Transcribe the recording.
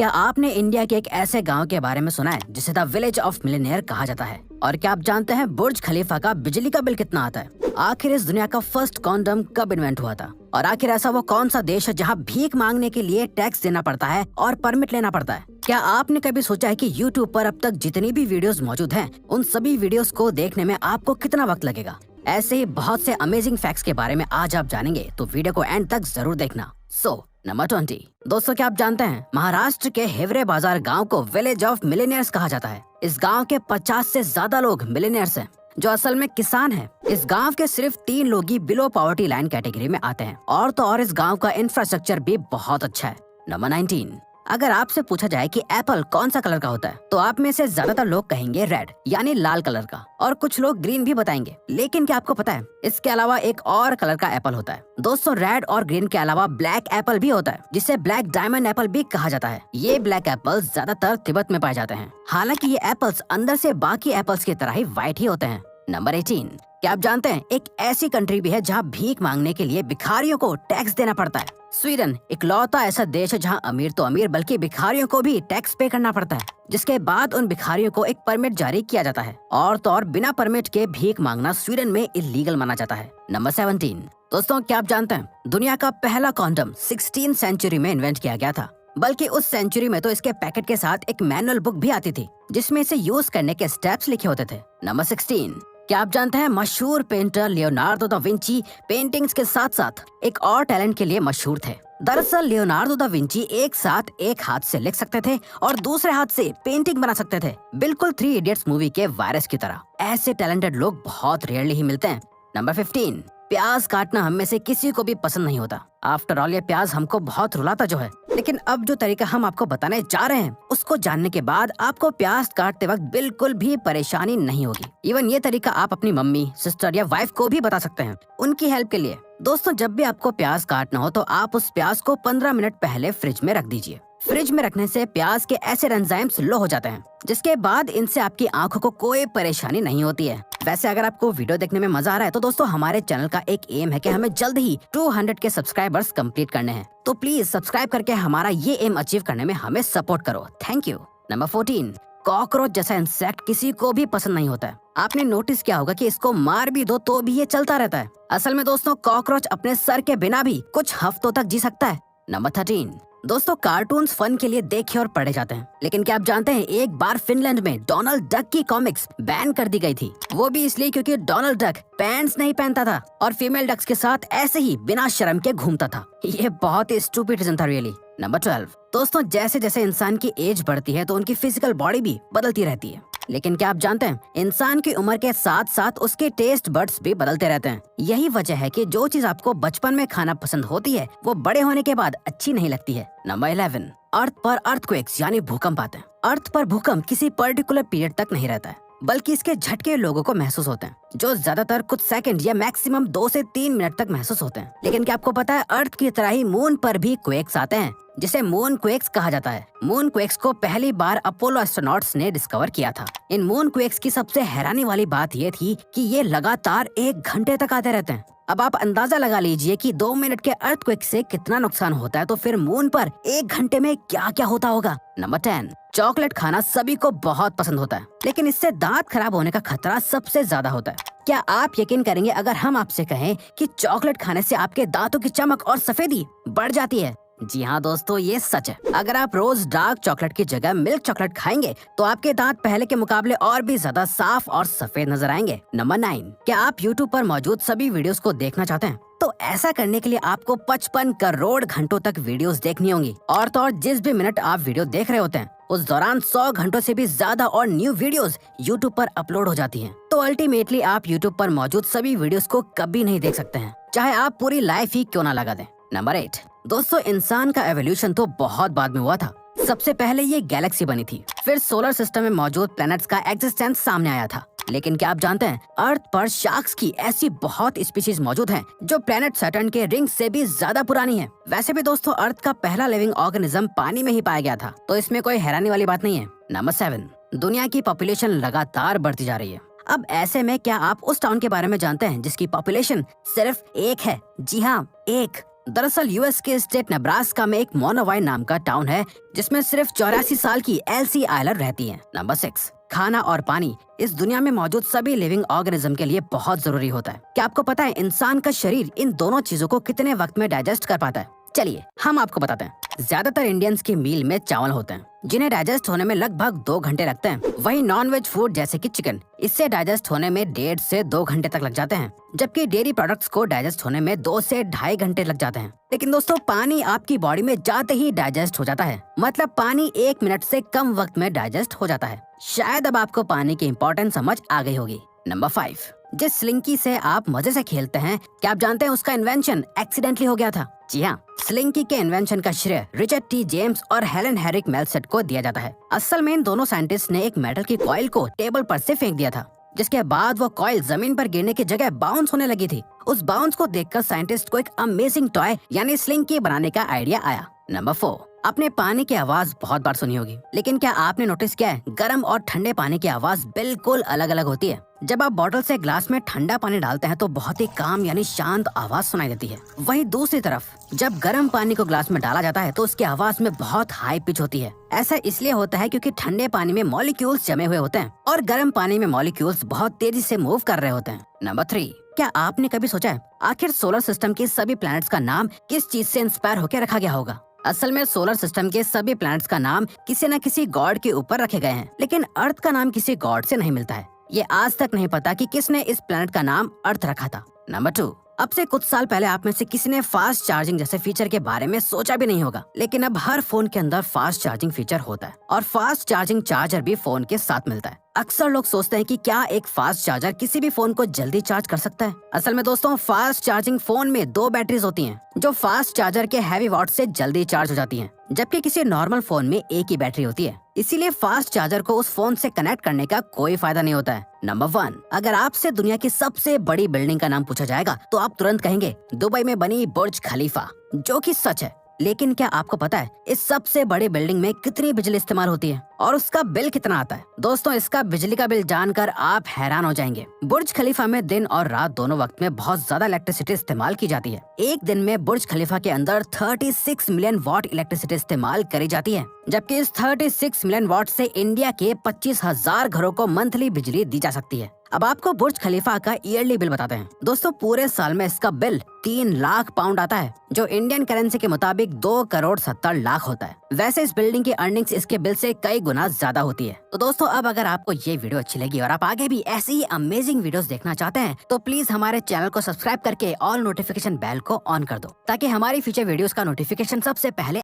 क्या आपने इंडिया के एक ऐसे गांव के बारे में सुना है जिसे द विलेज ऑफ मिलियनेयर कहा जाता है? और क्या आप जानते हैं बुर्ज खलीफा का बिजली का बिल कितना आता है? आखिर इस दुनिया का फर्स्ट कॉन्डम कब इन्वेंट हुआ था? और आखिर ऐसा वो कौन सा देश है जहां भीख मांगने के लिए टैक्स देना पड़ता है और परमिट लेना पड़ता है? क्या आपने कभी सोचा है कि YouTube पर अब तक जितनी भी वीडियोस मौजूद हैं, उन सभी वीडियोस को देखने में आपको कितना वक्त लगेगा? ऐसे ही बहुत से अमेजिंग फैक्ट्स के बारे में आज आप जानेंगे, तो वीडियो को एंड तक जरूर देखना। नंबर 20। दोस्तों, क्या आप जानते हैं महाराष्ट्र के हिवरे बाजार गांव को विलेज ऑफ मिलियनेयर्स कहा जाता है। इस गांव के 50 से ज्यादा लोग मिलियनेयर्स हैं, जो असल में किसान हैं। इस गांव के सिर्फ 3 लोग ही बिलो पॉवर्टी लाइन कैटेगरी में आते हैं, और तो और इस गांव का इंफ्रास्ट्रक्चर भी बहुत अच्छा है। नंबर 19। अगर आपसे पूछा जाए कि एप्पल कौन सा कलर का होता है, तो आप में से ज्यादातर लोग कहेंगे रेड यानी लाल कलर का, और कुछ लोग ग्रीन भी बताएंगे। लेकिन क्या आपको पता है इसके अलावा एक और कलर का एप्पल होता है? दोस्तों, रेड और ग्रीन के अलावा ब्लैक एप्पल भी होता है, जिसे ब्लैक डायमंड एप्पल भी कहा जाता है। ये ब्लैक एप्पल ज्यादातर तिब्बत में पाए जाते हैं। हालांकि ये एप्पल्स अंदर से बाकी एप्पल्स की तरह ही व्हाइट ही होते हैं। नंबर 18। क्या आप जानते हैं एक ऐसी कंट्री भी है जहाँ भीख मांगने के लिए भिखारियों को टैक्स देना पड़ता है? स्वीडन इकलौता ऐसा देश है जहाँ अमीर तो अमीर बल्कि भिखारियों को भी टैक्स पे करना पड़ता है, जिसके बाद उन भिखारियों को एक परमिट जारी किया जाता है, और तो और बिना परमिट के भीख मांगना स्वीडन में इलीगल माना जाता है। नंबर 17। दोस्तों, क्या आप जानते हैं दुनिया का पहला कॉन्डम 16th सेंचुरी में इन्वेंट किया गया था? बल्कि उस सेंचुरी में तो इसके पैकेट के साथ एक मैनुअल बुक भी आती थी, जिसमें इसे यूज करने के स्टेप्स लिखे होते थे। नंबर 16। क्या आप जानते हैं मशहूर painter Leonardo da Vinci paintings के साथ साथ एक और टैलेंट के लिए मशहूर थे? दरअसल लियोनार्डो दा विंची एक साथ एक हाथ से लिख सकते थे और दूसरे हाथ से पेंटिंग बना सकते थे, बिल्कुल 3 इडियट्स मूवी के वायरस की तरह। ऐसे टैलेंटेड लोग बहुत रेयरली ही मिलते हैं। नंबर 15। प्याज काटना हम में से किसी को भी पसंद नहीं होता। आफ्टर ऑल ये प्याज हमको बहुत रुलाता जो है। लेकिन अब जो तरीका हम आपको बताने जा रहे हैं, उसको जानने के बाद आपको प्याज काटते वक्त बिल्कुल भी परेशानी नहीं होगी। इवन ये तरीका आप अपनी मम्मी, सिस्टर या वाइफ को भी बता सकते हैं उनकी हेल्प के लिए। दोस्तों, जब भी आपको प्याज काटना हो तो आप उस प्याज को 15 मिनट पहले फ्रिज में रख दीजिए। फ्रिज में रखने से प्याज के एसिड एंजाइम्स लो हो जाते हैं, जिसके बाद इनसे आपकी आंखों को कोई परेशानी नहीं होती है। वैसे अगर आपको वीडियो देखने में मजा आ रहा है तो दोस्तों, हमारे चैनल का एक एम है कि हमें जल्द ही 200 के सब्सक्राइबर्स कंप्लीट करने हैं, तो प्लीज सब्सक्राइब करके हमारा ये एम अचीव करने में हमें सपोर्ट करो। Thank you. नंबर 14। कॉकरोच जैसा इंसेक्ट किसी को भी पसंद नहीं होता है। आपने नोटिस किया होगा कि इसको मार भी दो तो भी ये चलता रहता है। असल में दोस्तों, कॉकरोच अपने सर के बिना भी कुछ हफ्तों तक जी सकता है। नंबर 13। दोस्तों, कार्टून्स फन के लिए देखे और पढ़े जाते हैं, लेकिन क्या आप जानते हैं एक बार फिनलैंड में डोनाल्ड डक की कॉमिक्स बैन कर दी गई थी। वो भी इसलिए क्योंकि डोनाल्ड डक पैंट्स नहीं पहनता था और फीमेल डक्स के साथ ऐसे ही बिना शर्म के घूमता था। ये बहुत ही स्टूपिड रीजन था रियली। नंबर 12। दोस्तों, जैसे जैसे इंसान की एज बढ़ती है तो उनकी फिजिकल बॉडी भी बदलती रहती है, लेकिन क्या आप जानते हैं इंसान की उम्र के साथ साथ उसके टेस्ट बड्स भी बदलते रहते हैं। यही वजह है कि जो चीज आपको बचपन में खाना पसंद होती है वो बड़े होने के बाद अच्छी नहीं लगती है। नंबर 11। अर्थ पर अर्थक्वेक्स यानी भूकंप आते हैं। अर्थ पर भूकंप किसी पर्टिकुलर पीरियड तक नहीं रहता है, बल्कि इसके झटके लोगों को महसूस होते हैं, जो ज्यादातर कुछ सेकंड या मैक्सिमम 2 से 3 मिनट तक महसूस होते हैं। लेकिन क्या आपको पता है अर्थ की तरह ही मून पर भी क्वेक्स आते हैं, जिसे मून क्वेक्स कहा जाता है। मून क्वेक्स को पहली बार अपोलो एस्ट्रोनॉट्स ने डिस्कवर किया था। इन मून क्वेक्स की सबसे हैरानी वाली बात ये थी कि ये लगातार 1 घंटे तक आते रहते हैं। अब आप अंदाजा लगा लीजिए कि 2 मिनट के अर्थक्वेक से कितना नुकसान होता है, तो फिर मून पर 1 घंटे में क्या क्या होता होगा। नंबर 10। चॉकलेट खाना सभी को बहुत पसंद होता है, लेकिन इससे दांत खराब होने का खतरा सबसे ज्यादा होता है। क्या आप यकीन करेंगे अगर हम आपसे कहें कि चॉकलेट खाने से आपके दांतों की चमक और सफेदी बढ़ जाती है? जी हाँ दोस्तों, ये सच है। अगर आप रोज डार्क चॉकलेट की जगह मिल्क चॉकलेट खाएंगे तो आपके दांत पहले के मुकाबले और भी ज्यादा साफ और सफेद नजर आएंगे। नंबर 9। क्या आप YouTube पर मौजूद सभी वीडियोस को देखना चाहते हैं? तो ऐसा करने के लिए आपको 55 करोड़ घंटों तक वीडियोस देखनी होंगी, और तो और जिस भी मिनट आप वीडियो देख रहे होते हैं उस दौरान 100 घंटों से भी ज्यादा और न्यू वीडियोस YouTube पर अपलोड हो जाती हैं। तो अल्टीमेटली आप YouTube पर मौजूद सभी वीडियोस को कभी नहीं देख सकते हैं, चाहे आप पूरी लाइफ ही क्यों ना लगा दें। नंबर 8। दोस्तों, इंसान का एवोल्यूशन तो बहुत बाद में हुआ था। सबसे पहले ये गैलेक्सी बनी थी, फिर सोलर सिस्टम में मौजूद प्लैनेट्स का एग्जिस्टेंस सामने आया था। लेकिन क्या आप जानते हैं अर्थ पर शार्क्स की ऐसी बहुत स्पीशीज मौजूद हैं जो प्लैनेट सैटर्न के रिंग से भी ज्यादा पुरानी है। वैसे भी दोस्तों, अर्थ का पहला लिविंग ऑर्गेनिज्म पानी में ही पाया गया था, तो इसमें कोई हैरानी वाली बात नहीं है। नंबर 7। दुनिया की पॉपुलेशन लगातार बढ़ती जा रही है। अब ऐसे में क्या आप उस टाउन के बारे में जानते हैं जिसकी पॉपुलेशन सिर्फ 1 है? जी हाँ, 1। दरअसल यूएस के स्टेट नेब्रास्का में एक मोनोवाई नाम का टाउन है जिसमें सिर्फ 84 साल की एल्सी आयलर रहती है। नंबर 6, खाना और पानी इस दुनिया में मौजूद सभी लिविंग ऑर्गेनिज्म के लिए बहुत जरूरी होता है। क्या आपको पता है इंसान का शरीर इन दोनों चीजों को कितने वक्त में डाइजेस्ट कर पाता है? चलिए हम आपको बताते हैं। ज्यादातर इंडियंस की मील में चावल होते हैं जिन्हें डाइजेस्ट होने में लगभग 2 घंटे लगते हैं। वहीं नॉन वेज फूड जैसे कि चिकन, इससे डाइजेस्ट होने में 1.5 से 2 घंटे तक लग जाते हैं, जबकि डेयरी प्रोडक्ट्स को डाइजेस्ट होने में 2 से 2.5 घंटे लग जाते हैं। लेकिन दोस्तों पानी आपकी बॉडी में जाते ही डाइजेस्ट हो जाता है, मतलब पानी 1 मिनट से कम वक्त में डाइजेस्ट हो जाता है। शायद अब आपको पानी की इम्पोर्टेंस समझ आ गई होगी। नंबर 5, जिस स्लिंकी से आप मजे से खेलते हैं, क्या आप जानते हैं उसका इन्वेंशन एक्सीडेंटली हो गया था? जी हाँ, स्लिंकी के इन्वेंशन का श्रेय रिचर्ड टी जेम्स और हेलन हेरिक मेल्सेट को दिया जाता है। असल में इन दोनों साइंटिस्ट ने एक मेटल की कॉइल को टेबल पर से फेंक दिया था, जिसके बाद वो कॉइल जमीन पर गिरने की जगह बाउंस होने लगी थी। उस बाउंस को देखकर साइंटिस्ट को एक अमेजिंग टॉय यानी स्लिंकी बनाने का आइडिया आया। नंबर 4, आपने पानी की आवाज बहुत बार सुनी होगी, लेकिन क्या आपने नोटिस किया है गर्म और ठंडे पानी की आवाज बिल्कुल अलग अलग होती है। जब आप बोतल से ग्लास में ठंडा पानी डालते हैं तो बहुत ही काम यानी शांत आवाज सुनाई देती है। वहीं दूसरी तरफ जब गर्म पानी को ग्लास में डाला जाता है तो उसकी आवाज में बहुत हाई पिच होती है। ऐसा इसलिए होता है क्योंकि ठंडे पानी में मॉलिक्यूल्स जमे हुए होते हैं और गर्म पानी में मॉलिक्यूल्स बहुत तेजी से मूव कर रहे होते हैं। नंबर 3, क्या आपने कभी सोचा है आखिर सोलर सिस्टम के सभी प्लैनेट्स का नाम किस चीज से इंस्पायर होकर रखा गया होगा? असल में सोलर सिस्टम के सभी प्लैनेट्स का नाम किसी न किसी गॉड के ऊपर रखे गए हैं, लेकिन अर्थ का नाम किसी गॉड से नहीं मिलता है। ये आज तक नहीं पता कि किसने इस प्लैनेट का नाम अर्थ रखा था। नंबर 2, अब से कुछ साल पहले आप में से किसी ने फास्ट चार्जिंग जैसे फीचर के बारे में सोचा भी नहीं होगा, लेकिन अब हर फोन के अंदर फास्ट चार्जिंग फीचर होता है और फास्ट चार्जिंग चार्जर भी फोन के साथ मिलता है। अक्सर लोग सोचते हैं कि क्या एक फास्ट चार्जर किसी भी फोन को जल्दी चार्ज कर सकता है? असल में दोस्तों फास्ट चार्जिंग फोन में 2 बैटरीज होती हैं जो फास्ट चार्जर के हैवी वॉट से जल्दी चार्ज हो जाती हैं, जबकि किसी नॉर्मल फोन में एक ही बैटरी होती है। इसीलिए फास्ट चार्जर को उस फोन से कनेक्ट करने का कोई फायदा नहीं होता है। नंबर 1, अगर आपसे दुनिया की सबसे बड़ी बिल्डिंग का नाम पूछा जाएगा तो आप तुरंत कहेंगे दुबई में बनी बुर्ज खलीफा, जो कि सच है। लेकिन क्या आपको पता है इस सबसे बड़ी बिल्डिंग में कितनी बिजली इस्तेमाल होती है और उसका बिल कितना आता है? दोस्तों इसका बिजली का बिल जानकर आप हैरान हो जाएंगे। बुर्ज खलीफा में दिन और रात दोनों वक्त में बहुत ज्यादा इलेक्ट्रिसिटी इस्तेमाल की जाती है। एक दिन में बुर्ज खलीफा के अंदर 36 मिलियन वॉट इलेक्ट्रिसिटी इस्तेमाल करी जाती है, जबकि इस 36 मिलियन वॉट से इंडिया के 25,000 घरों को मंथली बिजली दी जा सकती है। अब आपको बुर्ज खलीफा का ईयरली बिल बताते हैं। दोस्तों पूरे साल में इसका बिल 3 लाख पाउंड आता है, जो इंडियन करेंसी के मुताबिक 2 करोड़ 70 लाख होता है। वैसे इस बिल्डिंग की अर्निंग्स इसके बिल से कई गुना ज्यादा होती है। तो दोस्तों अब अगर आपको ये वीडियो अच्छी लगी और आप आगे भी ऐसी ही अमेजिंग वीडियोस देखना चाहते हैं तो प्लीज हमारे चैनल को सब्सक्राइब करके ऑल नोटिफिकेशन बेल को ऑन कर दो, ताकि हमारी फ्यूचर वीडियोस का नोटिफिकेशन सबसे पहले